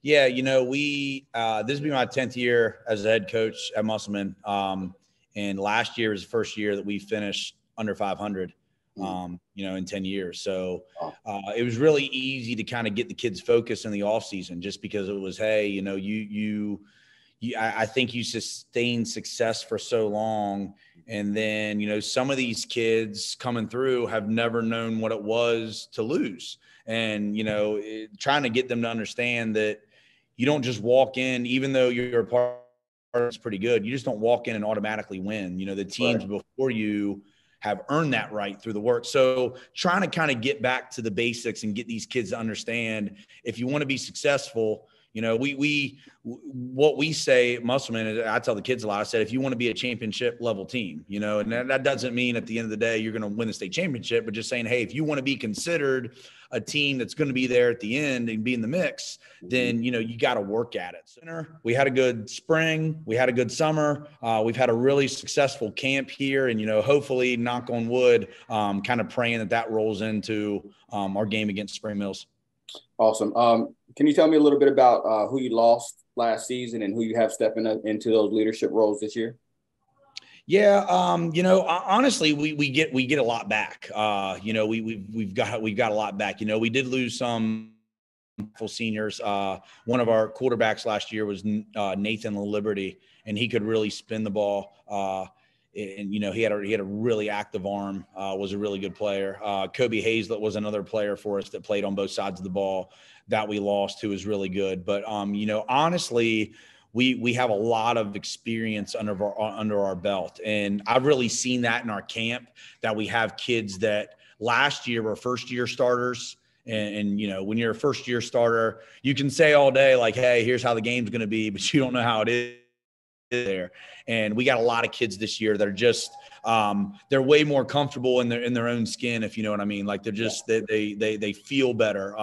Yeah, this will be my 10th year as a head coach at Musselman. And last year was the first year that we finished under 500, in 10 years. So it was really easy to kind of get the kids focused in the off season, just because it was, hey, I think you sustained success for so long. And then, some of these kids coming through have never known what it was to lose. And, trying to get them to understand that you don't just walk in, even though you're a part that's pretty good. You just don't walk in and automatically win. The teams before you have earned that right through the work. So trying to kind of get back to the basics and get these kids to understand, if you want to be successful, what we say at Musselman, I tell the kids a lot. I said, if you want to be a championship level team, and that doesn't mean at the end of the day you're going to win the state championship, but just saying, hey, if you want to be considered a team that's going to be there at the end and be in the mix, then you got to work at it. So we had a good spring, we had a good summer. We've had a really successful camp here, and hopefully, knock on wood, kind of praying that rolls into our game against Spring Mills. Awesome. Can you tell me a little bit about who you lost last season and who you have stepping up into those leadership roles this year? Yeah. Honestly, we get a lot back. We've got a lot back. We did lose some full seniors. One of our quarterbacks last year was Nathan Liberty, and he could really spin the ball. And he had a really active arm, was a really good player. Kobe Hazlett was another player for us that played on both sides of the ball that we lost, who was really good. But honestly, we have a lot of experience under our belt, and I've really seen that in our camp, that we have kids that last year were first year starters. And when you're a first year starter, you can say all day like, hey, here's how the game's going to be, but you don't know how it is there. And we got a lot of kids this year that are just they're way more comfortable in their own skin, if you know what I mean. Like they're just they feel better.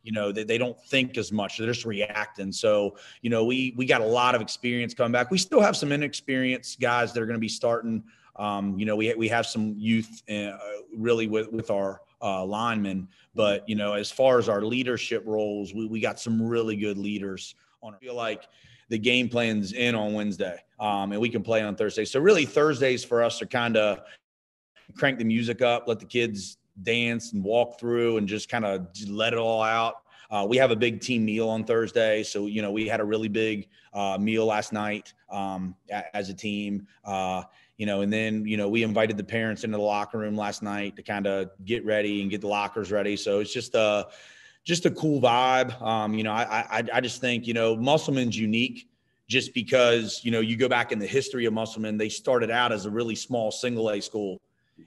They don't think as much. They're just reacting. So we got a lot of experience coming back. We still have some inexperienced guys that are going to be starting. We have some youth really with our linemen, but as far as our leadership roles, we got some really good leaders on. I feel like the game plan's in on Wednesday, and we can play on Thursday. So really Thursdays for us are kind of crank the music up, let the kids dance and walk through and just kind of let it all out. We have a big team meal on Thursday. So, we had a really big meal last night as a team, and then, we invited the parents into the locker room last night to kind of get ready and get the lockers ready. So it's just a cool vibe. I just think, Musselman's unique just because, you go back in the history of Musselman, they started out as a really small single A school,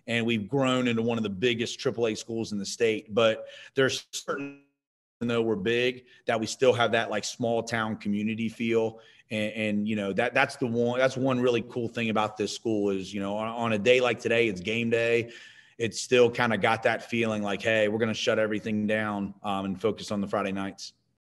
and we've grown into one of the biggest AAA schools in the state. But there's certain, even though we're big, that we still have that like small town community feel. And that's one really cool thing about this school is, on a day like today, it's game day. It's still kind of got that feeling like, hey, we're going to shut everything down and focus on the Friday nights.